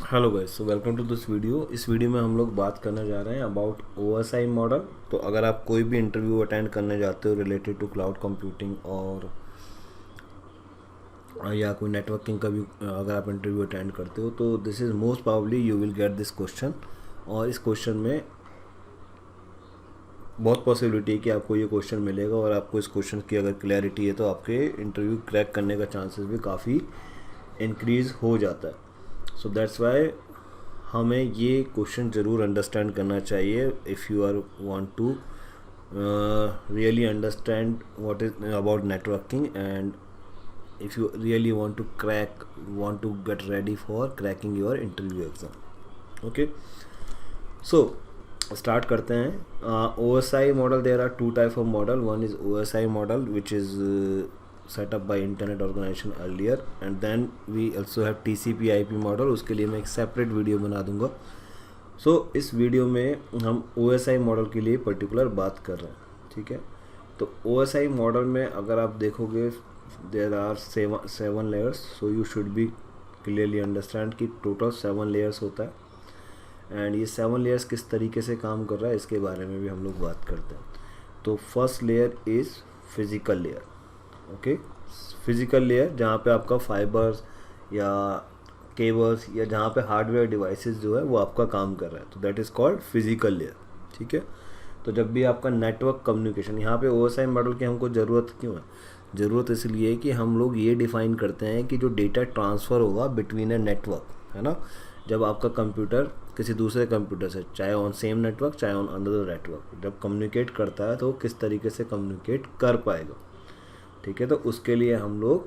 Hello guys, so welcome to this video. इस video में हम लोग बात करने जा रहे हैं अबाउट ओएसआई मॉडल। तो अगर आप कोई भी इंटरव्यू अटेंड करने जाते हो रिलेटेड टू क्लाउड कंप्यूटिंग और या कोई नेटवर्किंग का भी अगर आप इंटरव्यू अटेंड करते हो तो this is most probably you will get this question. और इस क्वेश्चन में बहुत पॉसिबिलिटी है कि आपको ये क्वेश्चन मिलेगा और आपको इस क्वेश्चन की अगर क्लैरिटी है तो आपके इंटरव्यू क्रैक करने का चांसेस भी काफ़ी इंक्रीज़ हो जाता है। सो दैट्स वाई हमें ये क्वेश्चन ज़रूर अंडरस्टैंड करना चाहिए if you are want to really understand what is about networking and if you really want to get ready for cracking your interview exam. Okay, so start करते हैं। O S I model, there are two type of model. One is O S I model which is set up by internet organization earlier and then we also have TCP IP model. उसके लिए मैं एक separate video बना दूंगा। सो इस video में हम OSI model के लिए पर्टिकुलर बात कर रहे हैं, ठीक है। तो OSI मॉडल में अगर आप देखोगे there are seven layers, so you should be clearly understand कि टोटल 7 लेयर्स होता है एंड ये 7 लेयर्स किस तरीके से काम कर रहा है इसके बारे में भी हम लोग बात करते हैं। तो first layer is physical layer. Okay, physical layer जहाँ पे आपका फाइबर्स या केबल्स या जहाँ पे हार्डवेयर डिवाइसेस जो है वो आपका काम कर रहा है, तो that is called physical layer, ठीक है। तो जब भी आपका नेटवर्क कम्युनिकेशन, यहाँ पे ओएसआई मॉडल की हमको ज़रूरत क्यों है? ज़रूरत इसलिए कि हम लोग ये डिफ़ाइन करते हैं कि जो डेटा ट्रांसफ़र होगा बिटवीन ए नेटवर्क, है ना, जब आपका कंप्यूटर किसी दूसरे कंप्यूटर से, चाहे ऑन सेम नेटवर्क चाहे ऑन अनदर नेटवर्क, जब कम्युनिकेट करता है तो किस तरीके से कम्युनिकेट कर पाएगा, ठीक है। तो उसके लिए हम लोग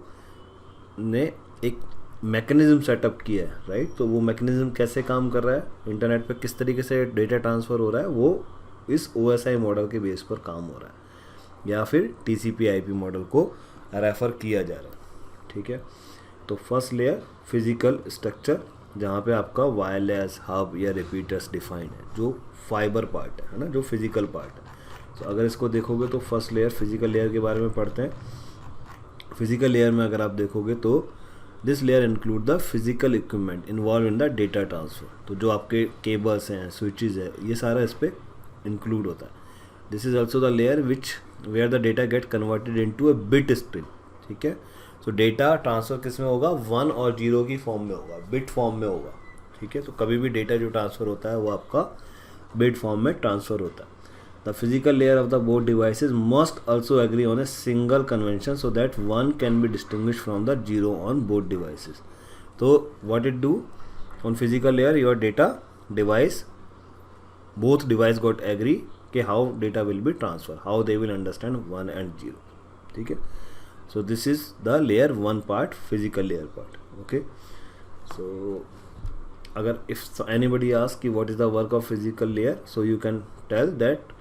ने एक मैकेनिज़्म सेटअप किया है, राइट। तो वो मैकेनिज़्म कैसे काम कर रहा है, इंटरनेट पे किस तरीके से डेटा ट्रांसफ़र हो रहा है, वो इस ओएसआई मॉडल के बेस पर काम हो रहा है या फिर टीसीपी आईपी मॉडल को रेफ़र किया जा रहा है, ठीक है। तो फर्स्ट लेयर फिज़िकल स्ट्रक्चर, जहाँ पे आपका वायरलेस हब या रिपीटर्स डिफाइन है, जो फाइबर पार्ट है ना, जो फिज़िकल पार्ट है। तो अगर इसको देखोगे तो फर्स्ट लेयर फिज़िकल लेयर के बारे में पढ़ते हैं। फिज़िकल लेयर में अगर आप देखोगे तो this layer include the physical equipment involve in the data transfer. तो जो आपके केबल्स हैं, स्विचेस है, ये सारा इस पर इंक्लूड होता है। This is also the layer which where the data get converted into a bit stream, ठीक है। सो डेटा ट्रांसफ़र किस में होगा? 1 और 0 की फॉर्म में होगा, बिट फॉर्म में होगा, ठीक है। तो कभी भी डेटा जो ट्रांसफ़र होता है वो आपका बिट फॉर्म में ट्रांसफ़र होता है। The physical layer of the both devices must also agree on a single convention so that one can be distinguished from the 0 on both devices. So what it do on physical layer, your data device, both device got agree कि how data will be transferred, how they will understand 1 and 0, ठीक है। So this is the layer 1 part, physical layer part, okay. So अगर if anybody asks कि what is the work of physical layer, so you can tell that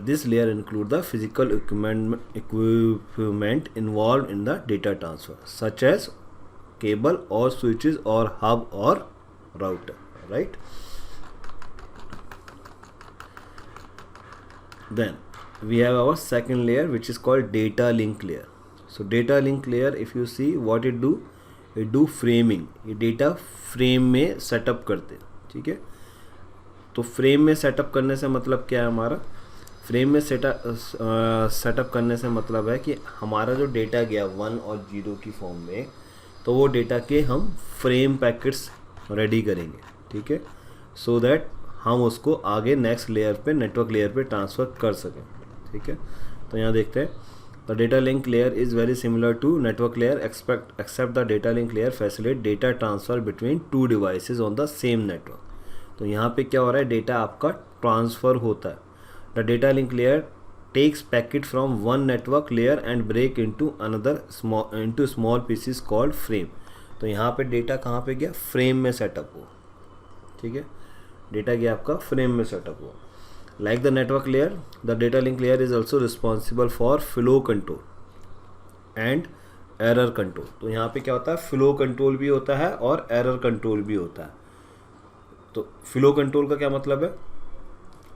this layer include the physical equipment involved in the data transfer such as cable or switches or hub or router, right. Then we have our second layer which is called data link layer. So data link layer, if you see what it do framing, ये data frame में setup करते, ठीक है। तो frame में setup करने से मतलब क्या है? हमारा फ्रेम में सेटअप करने से मतलब है कि हमारा जो डेटा गया 1 और 0 की फॉर्म में, तो वो डेटा के हम फ्रेम पैकेट्स रेडी करेंगे, ठीक है, सो दैट हम उसको आगे नेक्स्ट लेयर पे, नेटवर्क लेयर पे ट्रांसफ़र कर सकें, ठीक है। तो यहाँ देखते हैं, the data link layer is very similar to network layer except the data link layer facilitate data transfer between 2 devices on the same network. तो यहाँ पे क्या हो रहा है? डेटा आपका ट्रांसफ़र होता है। The data link layer takes packet from one network layer and break into small pieces called frame. तो यहाँ पे डेटा कहाँ पे गया? फ्रेम में सेटअप हुआ, ठीक है। डेटा गया आपका फ्रेम में सेटअप हुआ। Like the network layer, the data link layer is also responsible for flow control and error control. तो यहाँ पे क्या होता है? फ्लो कंट्रोल भी होता है और एरर कंट्रोल भी होता है। तो फ्लो कंट्रोल का क्या मतलब है?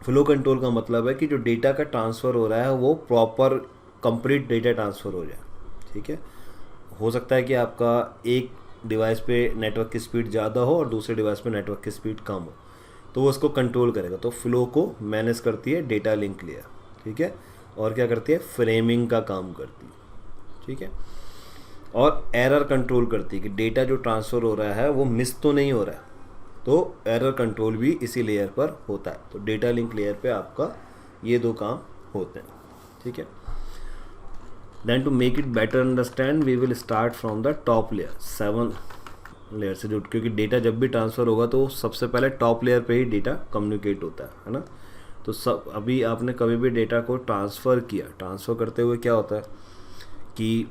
फ्लो कंट्रोल का मतलब है कि जो डेटा का ट्रांसफ़र हो रहा है वो प्रॉपर कंप्लीट डेटा ट्रांसफ़र हो जाए, ठीक है। हो सकता है कि आपका एक डिवाइस पे नेटवर्क की स्पीड ज़्यादा हो और दूसरे डिवाइस पे नेटवर्क की स्पीड कम हो, तो वो उसको कंट्रोल करेगा। तो फ्लो को मैनेज करती है डेटा लिंक लेयर, ठीक है। और क्या करती है, फ्रेमिंग का काम करती है, ठीक है। और एरर कंट्रोल करती है कि डेटा जो ट्रांसफ़र हो रहा है वो मिस तो नहीं हो रहा है, तो एरर कंट्रोल भी इसी लेयर पर होता है। तो डेटा लिंक लेयर पे आपका ये दो काम होते हैं, ठीक है। Then to make it better understand we will start from the top layer, 7 layer से, जो क्योंकि डेटा जब भी ट्रांसफ़र होगा तो सबसे पहले टॉप लेयर पे ही डेटा कम्युनिकेट होता है ना। तो सब अभी आपने कभी भी डेटा को ट्रांसफ़र किया, ट्रांसफ़र करते हुए क्या होता है कि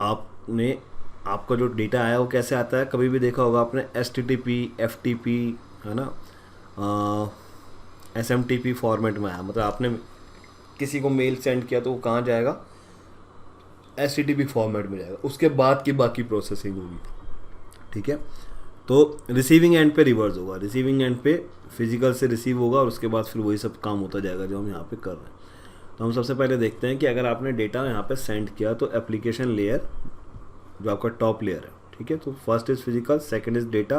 आपका जो डेटा आया वो कैसे आता है, कभी भी देखा होगा आपने HTTP, FTP, है ना, SMTP फॉर्मेट में आया। मतलब आपने किसी को मेल सेंड किया तो वो कहाँ जाएगा, HTTP फॉर्मेट में जाएगा, उसके बाद की बाकी प्रोसेसिंग होगी, ठीक है। तो रिसीविंग एंड पे रिवर्स होगा, रिसीविंग एंड पे फिजिकल से रिसीव होगा और उसके बाद फिर वही सब काम होता जाएगा जो हम यहाँ पे कर रहे हैं। तो हम सबसे पहले देखते हैं कि अगर आपने डेटा यहाँ पे सेंड किया तो एप्लीकेशन लेयर जो आपका टॉप लेयर है, ठीक है। तो first is physical, second is data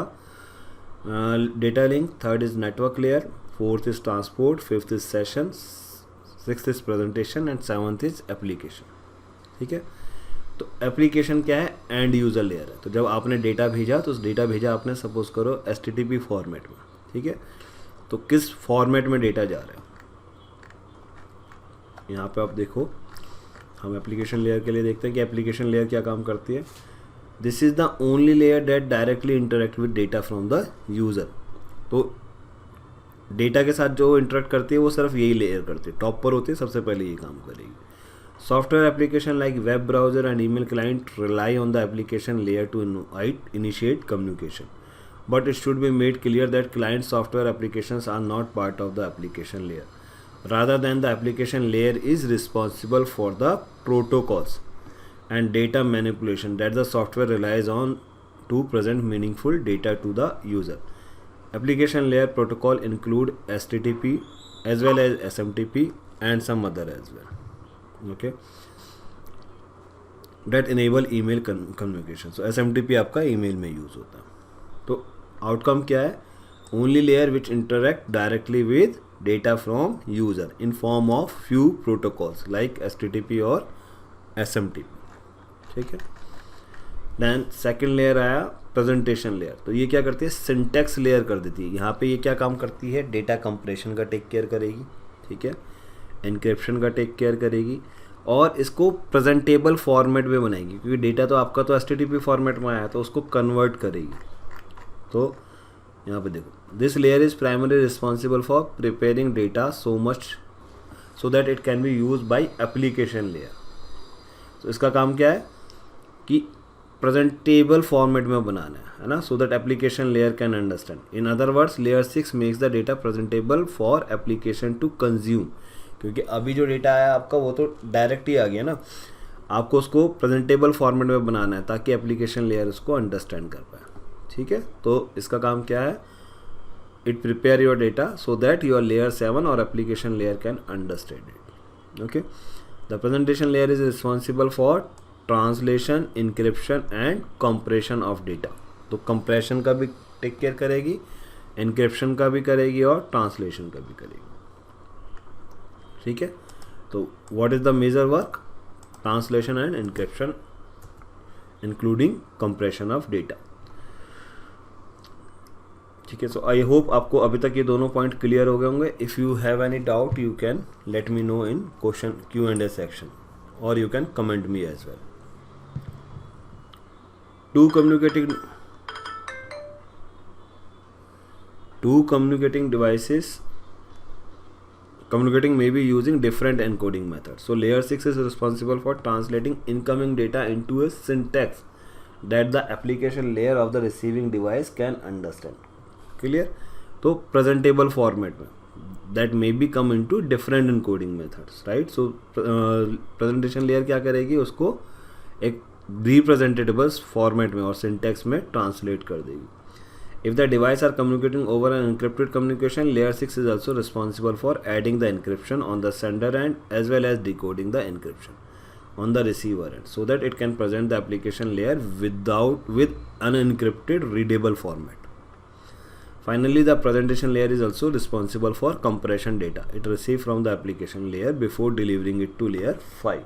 link, third is network layer, fourth is transport, fifth is session, sixth is presentation and seventh is application, ठीक है। तो एप्लीकेशन क्या है, एंड यूज़र लेयर है। तो जब आपने डेटा भेजा तो उस डेटा भेजा आपने सपोज करो HTTP फॉर्मेट में, ठीक है। तो किस फॉर्मेट में डेटा जा रहा है, यहाँ पे आप देखो, हम एप्लीकेशन लेयर के लिए देखते हैं कि एप्लीकेशन लेयर क्या काम करती है। This is the only layer that directly interact with data from the user. तो डेटा के साथ जो इंटरेक्ट करती है वो सिर्फ यही लेयर करती है, टॉप पर होती है, सबसे पहले ये काम करेगी। Software application like web browser and email client rely on the application layer to initiate communication. But it should be made clear that client software applications are not part of the application layer. Rather than the application layer is responsible for the protocols and data manipulation that the software relies on to present meaningful data to the user. Application layer protocol include HTTP as well as SMTP and some other as well. Okay, that enable email communication. So SMTP आपका email में use होता है। तो outcome क्या है, only layer which interact directly with data from user in form of few protocols like HTTP और SMTP, ठीक है। दैन सेकेंड लेयर आया प्रेजेंटेशन लेयर। तो ये क्या करती है, सिंटेक्स लेयर कर देती है। यहाँ पे ये क्या काम करती है, डेटा कंप्रेशन का टेक केयर करेगी, ठीक है, एनक्रिप्शन का टेक केयर करेगी और इसको प्रेजेंटेबल फॉर्मेट में बनाएगी, क्योंकि डेटा तो आपका तो HTTP फॉर्मेट में आया तो उसको कन्वर्ट करेगी। तो यहाँ पे देखो, this layer is primary responsible for preparing data so much so that it can be use by application layer. तो इसका काम क्या है कि प्रेजेंटेबल फॉर्मेट में बनाना है ना, so that application layer can understand. In other words layer 6 makes the data presentable for application to consume. क्योंकि अभी जो डेटा आया आपका वो तो डायरेक्ट ही आ गया ना, आपको उसको प्रेजेंटेबल फॉर्मेट में बनाना है ताकि एप्लीकेशन लेयर उसको अंडरस्टैंड कर पाए, ठीक है। तो इसका काम क्या है, it prepare your data so that your layer 7 और application layer can understand it, okay. The presentation layer is responsible for translation, encryption and compression of data. तो कंप्रेशन का भी टेक केयर करेगी, इंक्रिप्शन का भी करेगी और ट्रांसलेशन का भी करेगी, ठीक है। तो what is the major work, translation and encryption including compression of data, ठीक है। सो आई होप आपको अभी तक ये दोनों पॉइंट क्लियर हो गए होंगे। If you have any doubt you can let me know in question Q&A section और you can comment me as well. Two communicating devices communicating may be using different encoding methods. So layer 6 is responsible for translating incoming data into a syntax that the application layer of the receiving device can understand. Clear? तो presentable format में that may be come into different encoding methods, right? So presentation layer क्या करेगी, उसको एक representable format में और syntax में translate कर देगी. If the device are communicating over an encrypted communication, layer 6 is also responsible for adding the encryption on the sender end as well as decoding the encryption. on the receiver end so that it can present the application layer with unencrypted readable format. Finally, the presentation layer is also responsible for compression data it receives from the application layer before delivering it to layer 5.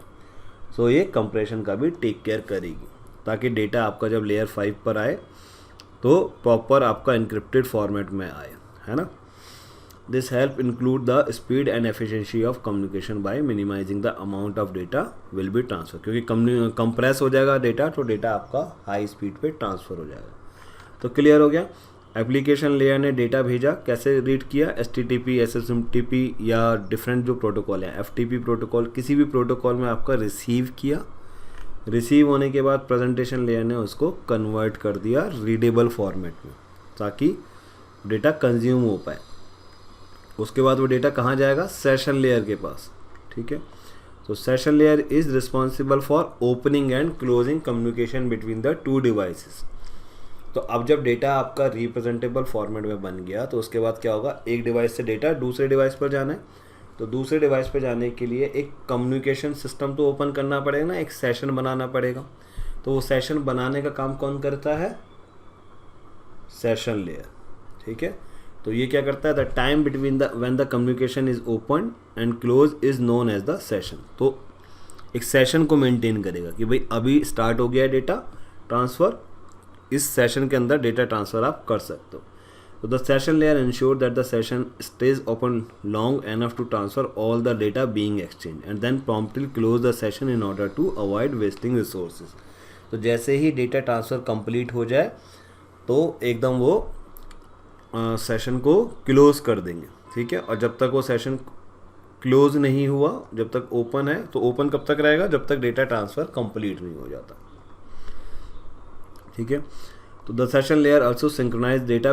So ये compression का भी take care करेगी ताकि data आपका जब layer 5 पर आए तो प्रॉपर आपका इनक्रिप्टेड फॉर्मेट में आए, है ना. This help include the speed and efficiency of communication by minimising the amount of data will be transfer. क्योंकि कंप्रेस हो जाएगा डेटा तो डेटा आपका हाई स्पीड पे ट्रांसफ़र हो जाएगा. तो क्लियर हो गया. एप्लीकेशन लेयर ने डेटा भेजा, कैसे रीड किया, HTTP, SSMTP या डिफरेंट जो प्रोटोकॉल है, FTP प्रोटोकॉल, किसी भी प्रोटोकॉल में आपका रिसीव किया. रिसीव होने के बाद प्रेजेंटेशन लेयर ने उसको कन्वर्ट कर दिया रीडेबल फॉर्मेट में ताकि डेटा कंज्यूम हो पाए. उसके बाद वो डेटा कहाँ जाएगा, सेशन लेयर के पास. ठीक है. तो session layer is responsible for opening and closing communication between the two devices. तो अब जब डेटा आपका रिप्रेजेंटेबल फॉर्मेट में बन गया तो उसके बाद क्या होगा, एक डिवाइस से डेटा दूसरे डिवाइस पर जाना है. तो दूसरे डिवाइस पर जाने के लिए एक कम्युनिकेशन सिस्टम तो ओपन करना पड़ेगा ना, एक सेशन बनाना पड़ेगा. तो वो सेशन बनाने का काम कौन करता है, सेशन लेयर. ठीक है. तो ये क्या करता है, the time between the when the communication is open and close is known as the session. तो एक सेशन को मेंटेन करेगा कि भाई अभी स्टार्ट हो गया डेटा ट्रांसफ़र, इस सेशन के अंदर डेटा ट्रांसफ़र आप कर सकते हो. So the session layer ensure that the session stays open long enough to transfer all the data being exchanged and then promptly close the session in order to avoid wasting resources. तो जैसे ही data transfer complete हो जाए तो एकदम वो session को close कर देंगे. ठीक है. और जब तक वो सेशन क्लोज नहीं हुआ, जब तक ओपन है, तो ओपन कब तक रहेगा, जब तक डेटा ट्रांसफ़र कंप्लीट नहीं हो जाता. ठीक है. तो the session layer also synchronise data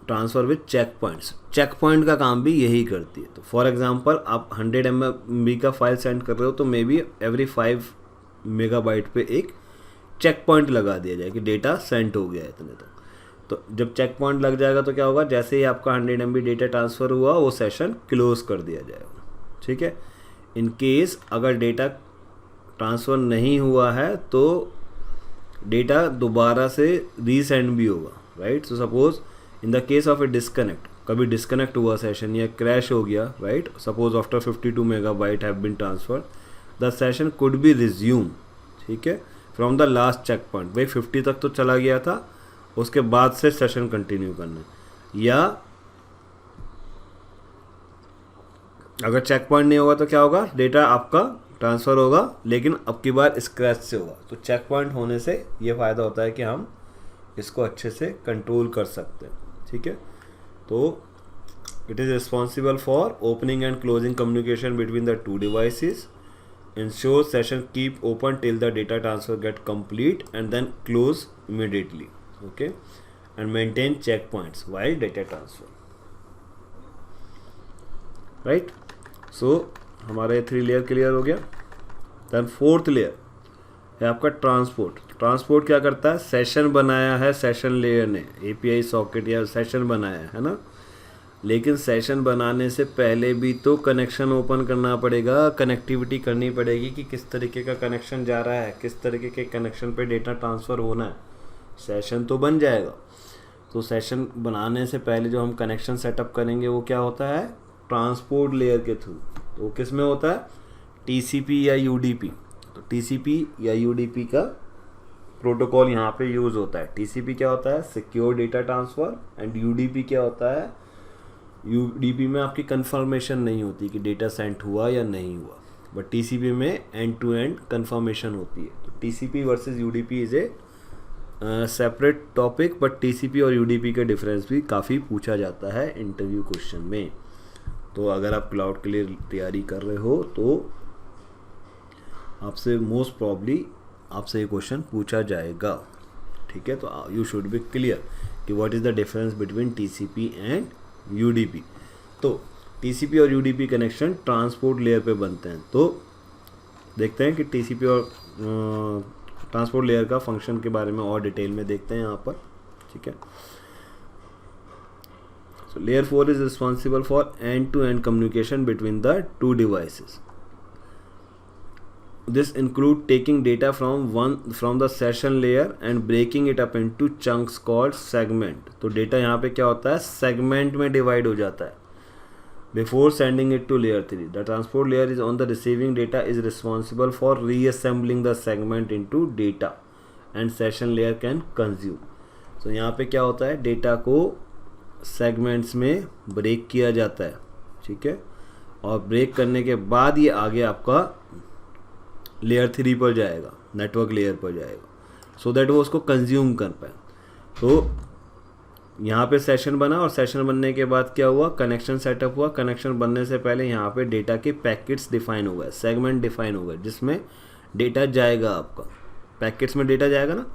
transfer with check points. Check point का काम भी यही करती है. तो फॉर एग्जांपल आप 100 MB का फाइल सेंड कर रहे हो तो मे बी एवरी 5 मेगाबाइट पे एक चेक पॉइंट लगा दिया जाए कि डेटा सेंड हो गया है इतने तक. तो जब चेक पॉइंट लग जाएगा तो क्या होगा, जैसे ही आपका 100 MB डेटा ट्रांसफ़र हुआ वो सेशन क्लोज कर दिया जाएगा. ठीक है. इन केस अगर डेटा ट्रांसफ़र नहीं हुआ है तो डेटा दोबारा से रीसेंड भी होगा. Right. So suppose in the case of a disconnect, कभी डिस्कनेक्ट हुआ सेशन या क्रैश हो गया, right, suppose after 52 megabyte have been transferred, the session could be resume. ठीक है. From the last check point. भाई 50 तक तो चला गया था, उसके बाद से सेशन कंटिन्यू करना है. या अगर चेक पॉइंट नहीं होगा तो क्या होगा, डेटा आपका ट्रांसफ़र होगा लेकिन अब की बार स्क्रैच से होगा. तो चेक पॉइंट होने से ये फ़ायदा होता है कि हम इसको अच्छे से कंट्रोल कर सकते हैं. ठीक है. तो it is responsible for opening and closing communication between the two devices, ensure session keep open till the data transfer get complete and then close immediately. Okay. And maintain checkpoints while data transfer. Right. So हमारा 3 layer clear हो गया. Then 4th layer है आपका transport. Transport क्या करता है, session बनाया है सेशन लेयर ने, API सॉकेट या सेशन बनाया है ना, लेकिन सेशन बनाने से पहले भी तो कनेक्शन ओपन करना पड़ेगा, कनेक्टिविटी करनी पड़ेगी कि किस तरीके का कनेक्शन जा रहा है, किस तरीके के कनेक्शन पे डेटा ट्रांसफ़र होना है. सेशन तो बन जाएगा. तो सेशन बनाने से पहले जो हम कनेक्शन सेटअप करेंगे वो क्या होता है, ट्रांसपोर्ट लेयर के थ्रू. तो किस में होता है, TCP या UDP. तो TCP या UDP का प्रोटोकॉल यहाँ पे यूज़ होता है. TCP क्या होता है, secure data transfer, and UDP क्या होता है, UDP में आपकी कंफर्मेशन नहीं होती कि डेटा सेंड हुआ या नहीं हुआ, बट TCP में एंड टू एंड कंफर्मेशन होती है. तो TCP versus UDP is a separate topic, but TCP और UDP का डिफरेंस भी काफ़ी पूछा जाता है इंटरव्यू क्वेश्चन में. तो अगर आप क्लाउड के लिए तैयारी कर रहे हो तो आपसे मोस्ट प्रॉब्ली आपसे ये क्वेश्चन पूछा जाएगा. ठीक है. तो यू शुड बी क्लियर कि what is the difference between TCP and UDP. तो TCP और UDP कनेक्शन ट्रांसपोर्ट लेयर पे बनते हैं. तो देखते हैं कि TCP और ट्रांसपोर्ट लेयर का फंक्शन के बारे में और डिटेल में देखते हैं यहाँ पर. ठीक है. So layer 4 is responsible for end to end communication between the two devices. This include taking data from the session layer and breaking it up into chunks called segment. तो डेटा यहाँ पे क्या होता है, सेगमेंट में divide हो जाता है before sending it to layer 3. The transport layer is on the receiving data is responsible for reassembling the segment into data and session layer can consume. So यहाँ पे क्या होता है, डेटा को सेगमेंट्स में ब्रेक किया जाता है, ठीक है, और ब्रेक करने के बाद ये आगे आपका लेयर 3 पर जाएगा, नेटवर्क लेयर पर जाएगा, सो दैट वो उसको कंज्यूम कर पाए. तो यहाँ पे सेशन बना और सेशन बनने के बाद क्या हुआ, कनेक्शन सेटअप हुआ. कनेक्शन बनने से पहले यहाँ पे डेटा के पैकेट्स डिफाइन हो गए, सेगमेंट डिफाइन हो गए, जिसमें डेटा जाएगा आपका, पैकेट्स में डेटा जाएगा ना,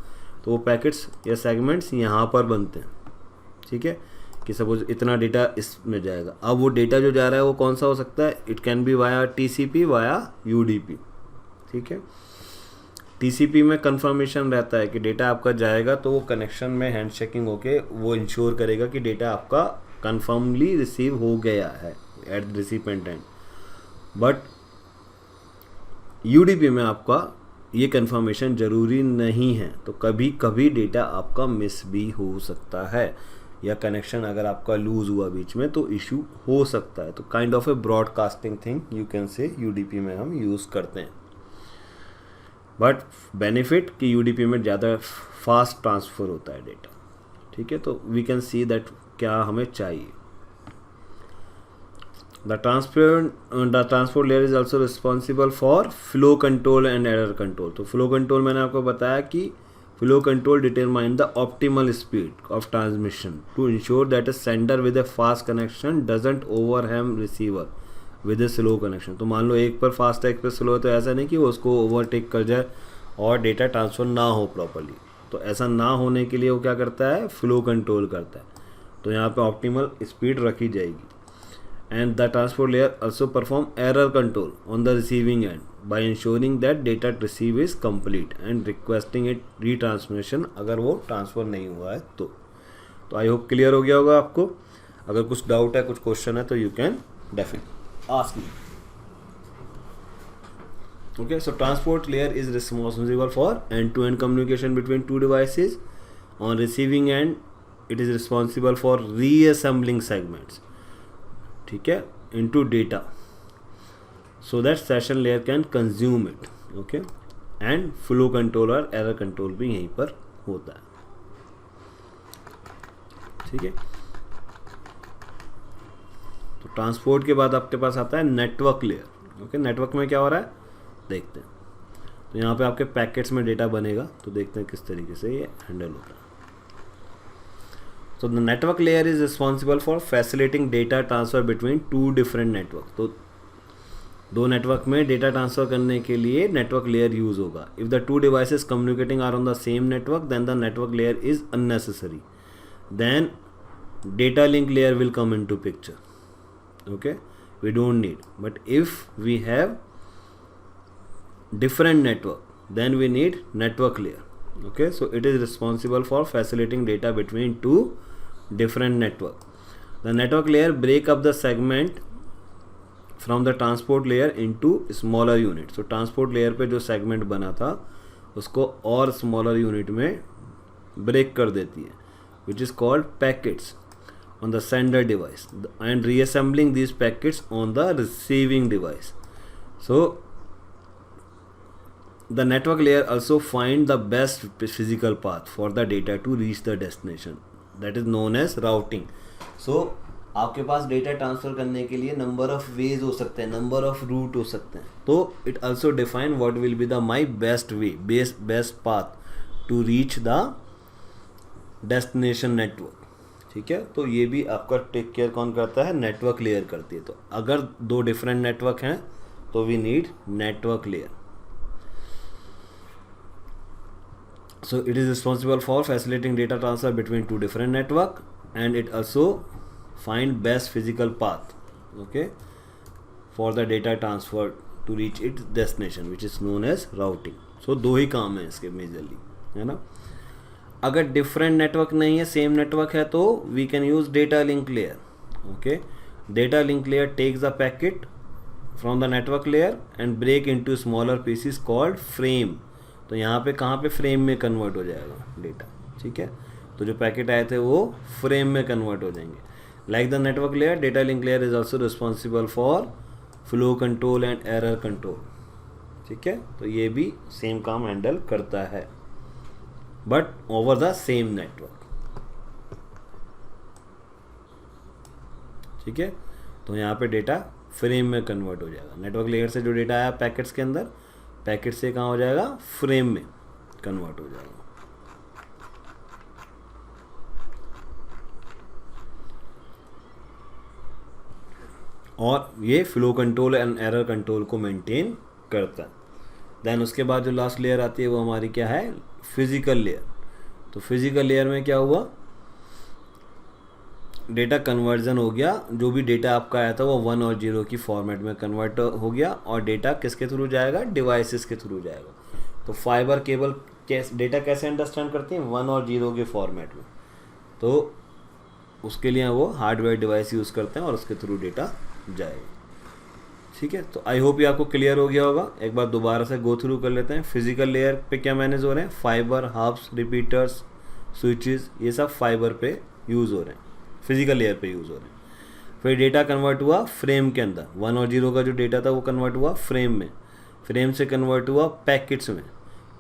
तो वो पैकेट्स या सेगमेंट्स यहाँ पर बनते हैं, ठीक है, कि सपोज इतना डेटा इसमें जाएगा. अब वो डेटा जो जा रहा है वो कौन सा हो सकता है, it can be via TCP via UDP, ठीक है. TCP में कंफर्मेशन रहता है कि डेटा आपका जाएगा, तो वो कनेक्शन में हैंडशेकिंग होके वो इंश्योर करेगा कि डेटा आपका कंफर्मली रिसीव हो गया है at the recipient and. But UDP में आपका ये कंफर्मेशन ज़रूरी नहीं है, तो कभी कभी डेटा आपका मिस भी हो सकता है, या कनेक्शन अगर आपका लूज़ हुआ बीच में तो इशू हो सकता है. तो kind of A broadcasting thing you can say UDP में हम यूज़ करते हैं. बट बेनिफिट कि UDP में ज़्यादा फास्ट ट्रांसफ़र होता है डेटा, ठीक है. तो वी कैन सी दैट क्या हमें चाहिए. The transport layer is also responsible for flow control and error control. तो फ्लो कंट्रोल मैंने आपको बताया कि flow control determine the optimal speed of transmission to ensure that a sender with a fast connection doesn't overwhelm receiver with a slow connection. तो मान लो एक पर fast है एक पर स्लो है, तो ऐसा नहीं कि वो उसको ओवरटेक कर जाए और डेटा ट्रांसफ़र ना हो प्रॉपरली. तो ऐसा ना होने के लिए वो क्या करता है, फ्लो कंट्रोल करता है. तो यहाँ पे ऑप्टिमल स्पीड रखी जाएगी. And the transport layer also perform error control on the receiving end by ensuring that data receive is complete and requesting it retransmission अगर वो ट्रांसफ़र नहीं हुआ है तो. आई होप क्लियर हो गया होगा आपको. अगर कुछ डाउट है, कुछ क्वेश्चन है, तो you can definitely ask me. Okay, so transport layer is responsible for end-to-end communication between two devices. On receiving end, it is responsible for reassembling segments, ठीक है, into data, so that session layer can consume it. Okay, and flow control और error control भी यहीं पर होता है, ठीक है. तो ट्रांसपोर्ट के बाद आपके पास आता है नेटवर्क लेयर. ओके, नेटवर्क में क्या हो रहा है देखते हैं. तो यहाँ पे आपके पैकेट्स में डेटा बनेगा, तो देखते हैं किस तरीके से ये हैंडल होता है. तो the network layer is responsible for facilitating data transfer between two different network. तो दो नेटवर्क में डेटा ट्रांसफर करने के लिए नेटवर्क लेयर यूज होगा. If the two devices communicating are on the same network then the network layer is unnecessary. Then data link layer will come into picture. Okay, we don't need. But if we have different network, then we need network layer. Okay, so it is responsible for facilitating data between two different network. The network layer break up the segment from the transport layer into smaller units. So transport layer पे जो segment बना था उसको और smaller unit में break कर देती है, which is called packets on the sender device and reassembling these packets on the receiving device. So the network layer also find the best physical path for the data to reach the destination, that is known as routing. So आपके पास data transfer करने के लिए number of ways हो सकते हैं, number of root हो सकते हैं. तो it also define what will be the my best way, best path to reach the destination network. ठीक है, तो ये भी आपका टेक केयर कौन करता है, नेटवर्क लेयर करती है. तो अगर दो डिफरेंट नेटवर्क हैं तो we need network layer. So it is responsible for facilitating data transfer between two different network and it also find best physical path, okay, for the data transfer to reach it destination which is known as routing. सो दो ही काम है इसके majorly, है ना. अगर different network नहीं है, सेम नेटवर्क है, तो we can use data link layer. Okay, data link layer takes the packet from the network layer and break into smaller pieces called frame. तो यहाँ पे कहाँ पे फ्रेम में कन्वर्ट हो जाएगा डेटा, ठीक है। तो जो पैकेट आए थे वो फ्रेम में कन्वर्ट हो जाएंगे। Like the network layer, data link layer is also responsible for flow control and error control, ठीक है। तो ये भी सेम काम हैंडल करता है but over the same network, ठीक है। तो यहाँ पे डेटा फ्रेम में कन्वर्ट हो जाएगा। नेटवर्क लेयर से जो डेटा आया पैकेट्स के अंदर, पैकेट से कहाँ हो जाएगा, फ्रेम में कन्वर्ट हो जाएगा। और ये flow control and error control को मेंटेन करता है। देन उसके बाद जो लास्ट लेयर आती है वो हमारी क्या है, फिजिकल लेयर। तो फिजिकल लेयर में क्या हुआ, डेटा कन्वर्जन हो गया। जो भी डेटा आपका आया था वो 1 और 0 की फॉर्मेट में कन्वर्ट हो गया और डेटा किसके थ्रू जाएगा, डिवाइसेस के थ्रू जाएगा। तो फाइबर केबल डेटा कैसे अंडरस्टैंड करती हैं, 1 और 0 के फॉर्मेट में। तो उसके लिए वो हार्डवेयर डिवाइस यूज़ करते हैं और उसके थ्रू डेटा जाएगा, ठीक है। तो आई होप ये आपको क्लियर हो गया होगा। एक बार दोबारा से गो थ्रू कर लेते हैं। फिजिकल लेयर पे क्या मैनेज हो रहे हैं, फाइबर, हब्स, रिपीटर्स, स्विचेस, ये सब फाइबर पे यूज़ हो रहे हैं, फिजिकल लेयर पे यूज़ हो रहे हैं। फिर डेटा कन्वर्ट हुआ फ्रेम के अंदर, 1 और 0 का जो डेटा था वो कन्वर्ट हुआ फ्रेम में, फ्रेम से कन्वर्ट हुआ पैकेट्स में,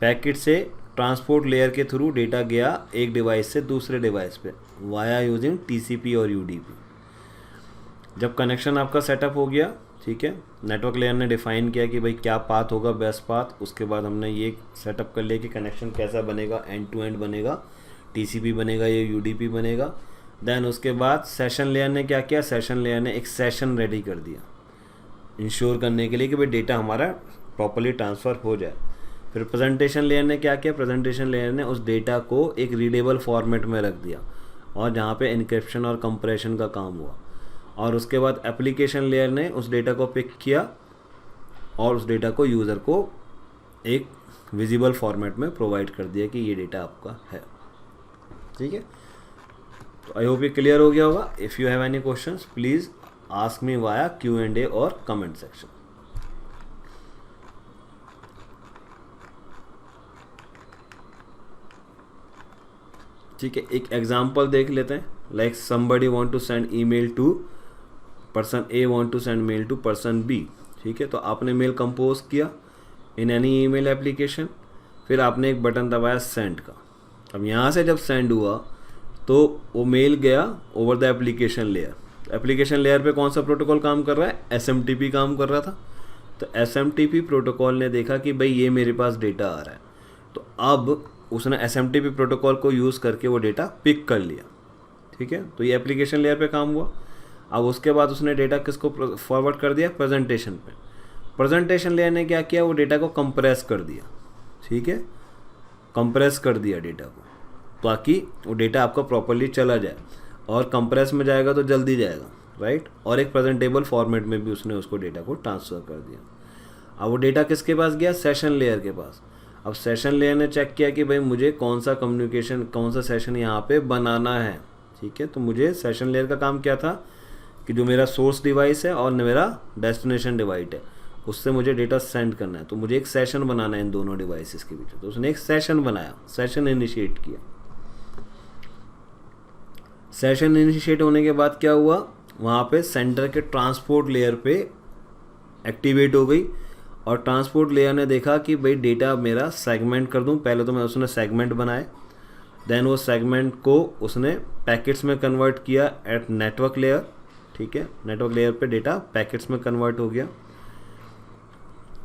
पैकेट से ट्रांसपोर्ट लेयर के थ्रू डेटा गया एक डिवाइस से दूसरे डिवाइस पे वाया यूजिंग TCP और UDP। जब कनेक्शन आपका सेटअप हो गया, ठीक है, नेटवर्क लेयर ने डिफाइन किया कि भाई क्या पाथ होगा, बेस्ट पाथ। उसके बाद हमने ये सेटअप कर लिया कि कनेक्शन कैसा बनेगा, एंड टू एंड बनेगा, TCP बनेगा या UDP बनेगा। देन उसके बाद सेशन लेयर ने क्या किया, सेशन लेयर ने एक सेशन रेडी कर दिया इंश्योर करने के लिए कि भाई डेटा हमारा प्रॉपर्ली ट्रांसफ़र हो जाए। फिर प्रेजेंटेशन लेयर ने क्या किया, प्रेजेंटेशन लेयर ने उस डेटा को एक रीडेबल फॉर्मेट में रख दिया और जहाँ पे इनक्रिप्शन और कंप्रेशन का काम हुआ। और उसके बाद एप्लीकेशन लेयर ने उस डेटा को पिक किया और उस डेटा को यूज़र को एक विजिबल फॉर्मेट में प्रोवाइड कर दिया कि ये डेटा आपका है, ठीक है। तो आई होप ये क्लियर हो गया होगा। If you have any questions please ask me via Q&A और कमेंट सेक्शन। ठीक है, एक एग्जांपल देख लेते हैं। Like somebody want to send email to person A, want to send mail to person B, ठीक है। तो आपने मेल कंपोज किया इन एनी ईमेल एप्लीकेशन, फिर आपने एक बटन दबाया सेंड का। अब यहाँ से जब सेंड हुआ तो वो मेल गया over the application layer. Application layer पे कौन सा प्रोटोकॉल काम कर रहा है, SMTP काम कर रहा था। तो SMTP प्रोटोकॉल ने देखा कि भाई ये मेरे पास डेटा आ रहा है, तो अब उसने SMTP प्रोटोकॉल को यूज़ करके वो डेटा पिक कर लिया, ठीक है। तो ये एप्लीकेशन लेयर पे काम हुआ। अब उसके बाद उसने डेटा किसको फॉरवर्ड कर दिया, प्रेजेंटेशन पे। प्रेजेंटेशन लेयर ने क्या किया, वो डेटा को कंप्रेस कर दिया, ठीक है, कंप्रेस कर दिया डेटा को ताकि वो डेटा आपका प्रॉपर्ली चला जाए। और कंप्रेस में जाएगा तो जल्दी जाएगा, राइट। और एक प्रेजेंटेबल फॉर्मेट में भी उसने उसको डेटा को ट्रांसफ़र कर दिया। अब वो डेटा किसके पास गया, सेशन लेयर के पास। अब सेशन लेयर ने चेक किया कि भाई मुझे कौन सा कम्युनिकेशन, कौन सा सेशन यहाँ पे बनाना है, ठीक है। तो मुझे सेशन लेयर का काम क्या था कि जो मेरा सोर्स डिवाइस है और मेरा डेस्टिनेशन डिवाइस है उससे मुझे डेटा सेंड करना है। तो मुझे एक सेशन बनाना है इन दोनों डिवाइसेस के बीच। तो उसने एक सेशन बनाया, सेशन इनिशिएट किया। सेशन इनिशिएट होने के बाद क्या हुआ, वहाँ पे सेंटर के ट्रांसपोर्ट लेयर पे एक्टिवेट हो गई और ट्रांसपोर्ट लेयर ने देखा कि भाई डेटा मेरा सेगमेंट कर दूँ। पहले तो मैं उसने सेगमेंट बनाए, देन वो सेगमेंट को उसने पैकेट्स में कन्वर्ट किया एट नेटवर्क लेयर, ठीक है। नेटवर्क लेयर पे डेटा पैकेट्स में कन्वर्ट हो गया,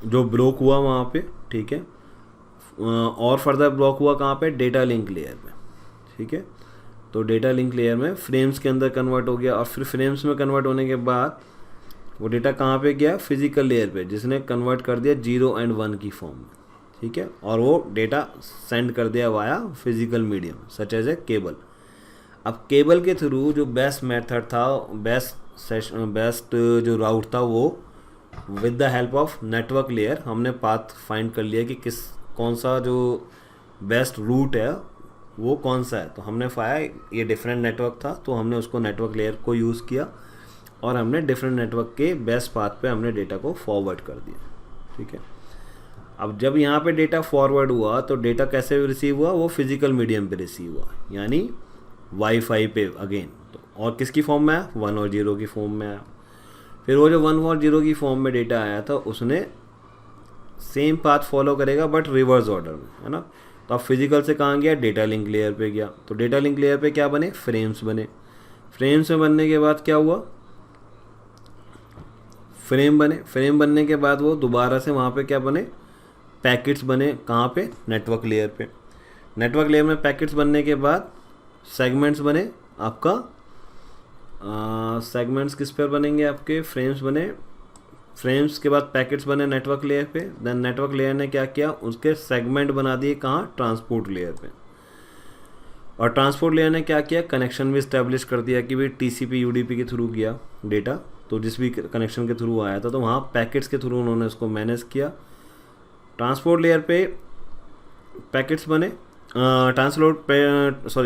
जो ब्लॉक हुआ वहाँ पे, ठीक है। और फर्दर ब्लॉक हुआ कहाँ पे, डेटा लिंक लेयर पे, ठीक है। तो डेटा लिंक लेयर में फ्रेम्स के अंदर कन्वर्ट हो गया और फिर फ्रेम्स में कन्वर्ट होने के बाद वो डेटा कहाँ पे गया, फिजिकल लेयर पे, जिसने कन्वर्ट कर दिया 0 और 1 की फॉर्म में, ठीक है। और वो डेटा सेंड कर दिया via physical medium such as a cable. अब केबल के थ्रू जो बेस्ट मेथड था, बेस्ट जो राउट था, वो with the help of network layer हमने पाथ फाइंड कर लिया कि कौन सा जो बेस्ट रूट है वो कौन सा है। तो हमने पाया ये डिफरेंट नेटवर्क था, तो हमने उसको नेटवर्क लेयर को यूज़ किया और हमने डिफरेंट नेटवर्क के बेस्ट पाथ पे हमने डेटा को फॉरवर्ड कर दिया, ठीक है। अब जब यहाँ पे डेटा फॉरवर्ड हुआ तो डेटा कैसे रिसीव हुआ, वो फिजिकल मीडियम पे रिसीव हुआ, यानी वाईफाई पे अगेन। तो और किसकी फॉर्म में आया, 1 और 0 की फॉर्म में आया। फिर वो जो 1 और 0 की फॉर्म में डेटा आया था उसने सेम पाथ फॉलो करेगा बट रिवर्स ऑर्डर में, है ना। तो अब फिजिकल से कहाँ गया, डेटा लिंक लेयर पे गया। तो डेटा लिंक लेयर पे क्या बने, फ्रेम्स बने। फ्रेम्स में बनने के बाद क्या हुआ, फ्रेम बने। फ्रेम बनने के बाद वो दोबारा से वहाँ पे क्या बने, पैकेट्स बने। कहाँ पे, नेटवर्क लेयर पे। नेटवर्क लेयर में पैकेट्स बनने के बाद सेगमेंट्स बने आपका। सेगमेंट्स किस पर बनेंगे आपके, फ्रेम्स बने। फ्रेम्स के बाद पैकेट्स बने नेटवर्क लेयर पे। देन नेटवर्क लेयर ने क्या किया, उसके सेगमेंट बना दिए कहाँ, ट्रांसपोर्ट लेयर पे। और ट्रांसपोर्ट लेयर ने क्या किया, कनेक्शन भी इस्टेब्लिश कर दिया कि भाई टीसीपी यूडीपी के थ्रू गया डेटा, तो जिस भी कनेक्शन के थ्रू आया था तो वहाँ पैकेट्स के थ्रू उन्होंने उसको मैनेज किया। ट्रांसपोर्ट लेयर पे पैकेट्स बने,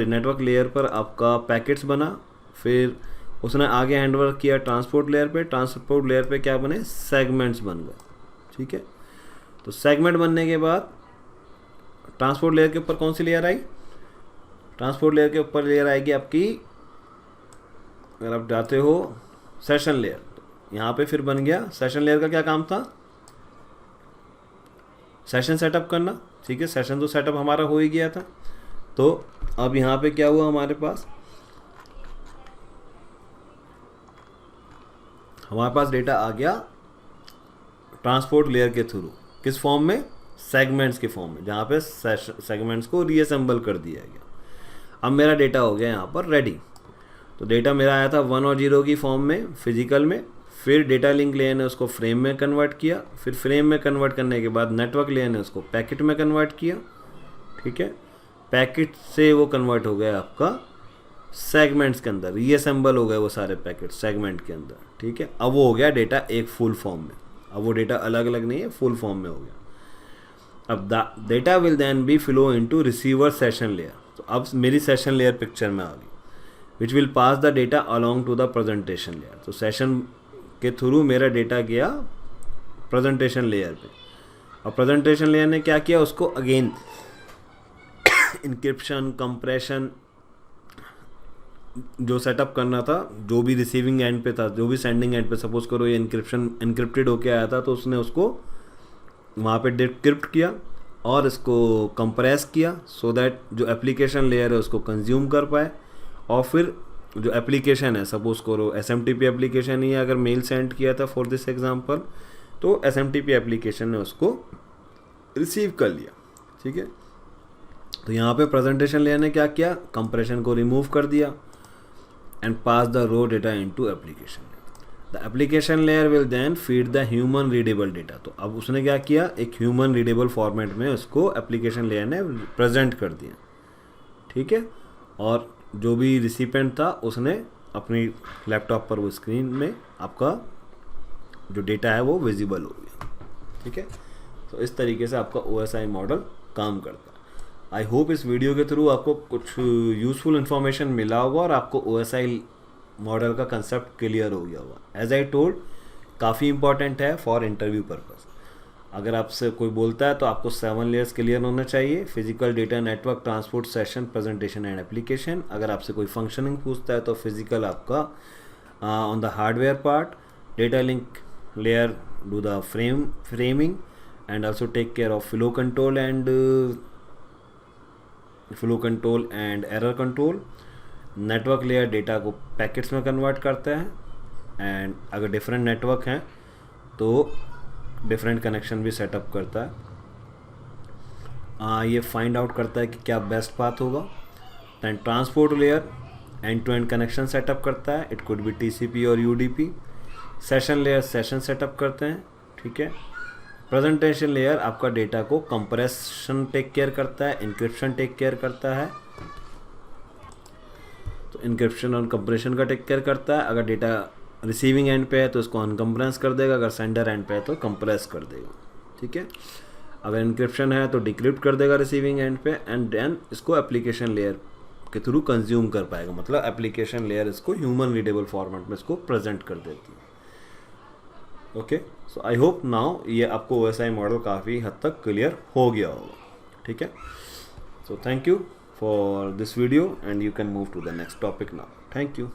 नेटवर्क लेयर पर आपका पैकेट्स बना। फिर उसने आगे हैंडओवर किया ट्रांसपोर्ट लेयर पे। ट्रांसपोर्ट लेयर पे क्या बने, सेगमेंट्स बन गए, ठीक है। तो सेगमेंट बनने के बाद ट्रांसपोर्ट लेयर के ऊपर कौन सी लेयर आई, ट्रांसपोर्ट लेयर के ऊपर लेयर आएगी आपकी, अगर आप जाते हो सेशन लेयर, तो यहाँ पे फिर बन गया सेशन लेयर का क्या काम था, सेशन सेटअप करना, ठीक है। सेशन तो सेटअप हमारा हो ही गया था। तो अब यहाँ पे क्या हुआ, हमारे पास डेटा आ गया ट्रांसपोर्ट लेयर के थ्रू, किस फॉर्म में, सेगमेंट्स के फॉर्म में, जहाँ पे सेगमेंट्स को रीअसेंबल कर दिया गया। अब मेरा डेटा हो गया यहाँ पर रेडी। तो डेटा मेरा आया था 1 और 0 की फॉर्म में फिजिकल में। फिर डेटा लिंक लेयर ने उसको फ्रेम में कन्वर्ट किया। फिर फ्रेम में कन्वर्ट करने के बाद नेटवर्क लेयर ने उसको पैकेट में कन्वर्ट किया, ठीक है। पैकेट से वो कन्वर्ट हो गया आपका सेगमेंट्स के अंदर, रीअसेंबल हो गए वो सारे पैकेट सेगमेंट के अंदर, ठीक है। अब वो हो गया डेटा एक फुल फॉर्म में। अब वो डेटा अलग अलग नहीं है, फुल फॉर्म में हो गया। अब data will then be flow into receiver session layer. तो अब मेरी सेशन लेयर पिक्चर में आ गई, which will pass the data along to the presentation layer. तो सेशन के थ्रू मेरा डेटा गया प्रेजेंटेशन लेयर पे। और प्रेजेंटेशन लेयर ने क्या किया, उसको अगेन इंक्रिप्शन, कंप्रेशन जो सेटअप करना था, जो भी रिसीविंग एंड पे था, जो भी सेंडिंग एंड पे, सपोज करो ये इंक्रिप्टेड होके आया था, तो उसने उसको वहाँ पे डिक्रिप्ट किया और इसको कंप्रेस किया सो दैट जो एप्लीकेशन लेयर है उसको कंज्यूम कर पाए। और फिर जो एप्लीकेशन है, सपोज करो SMTP एप्लीकेशन ही अगर मेल सेंड किया था फॉर दिस एग्जांपल, तो SMTP एप्लीकेशन ने उसको रिसीव कर लिया, ठीक है। तो यहाँ पे प्रेजेंटेशन लेयर ने क्या किया, कंप्रेशन को रिमूव कर दिया and pass the raw data into application. The application layer will then feed the human readable data. तो अब उसने क्या किया, एक ह्यूमन रीडेबल फॉर्मेट में उसको एप्लीकेशन लेयर ने प्रेजेंट कर दिया, ठीक है। और जो भी रिसिपेंट था उसने अपनी लैपटॉप पर वो स्क्रीन में आपका जो डेटा है वो विजिबल हो गया, ठीक है। तो इस तरीके से आपका OSI मॉडल काम करता है। आई होप इस वीडियो के थ्रू आपको कुछ यूज़फुल इन्फॉर्मेशन मिला होगा और आपको OSI मॉडल का कंसेप्ट क्लियर हो गया होगा। एज आई टोल्ड, काफ़ी इंपॉर्टेंट है फॉर इंटरव्यू पर्पस। अगर आपसे कोई बोलता है तो आपको 7 लेयर्स क्लियर होना चाहिए, physical, data, network, transport, session, presentation and application. अगर आपसे कोई फंक्शनिंग पूछता है तो फिजिकल आपका on the hardware part, data link layer do the framing and also take care of flow control and error control. Network layer data को packets में convert करता है एंड अगर डिफरेंट नेटवर्क हैं तो डिफरेंट कनेक्शन भी setup करता है। ये फाइंड आउट करता है कि क्या बेस्ट पाथ होगा। Then transport layer end to end connection setup करता है, इट कुड बी TCP और UDP। Session layer session setup करते हैं, ठीक है। प्रेजेंटेशन लेयर आपका डेटा को कंप्रेशन टेक केयर करता है, इंक्रिप्शन टेक केयर करता है। तो इंक्रिप्शन और कंप्रेशन का टेक केयर करता है। अगर डेटा रिसीविंग एंड पे है तो इसको अनकम्प्रेस कर देगा, अगर सेंडर एंड पे है तो कंप्रेस कर देगा, ठीक है। अगर इंक्रिप्शन है तो डिक्रिप्ट कर देगा रिसीविंग एंड पे एंड देन इसको एप्लीकेशन लेयर के थ्रू कंज्यूम कर पाएगा, मतलब एप्लीकेशन लेयर इसको ह्यूमन रीडेबल फॉर्मेट में इसको प्रेजेंट कर देती है। Okay, so I hope now ये आपको OSI मॉडल काफ़ी हद तक क्लियर हो गया होगा। ठीक है, so thank you for this video and you can move to the next topic now. Thank you.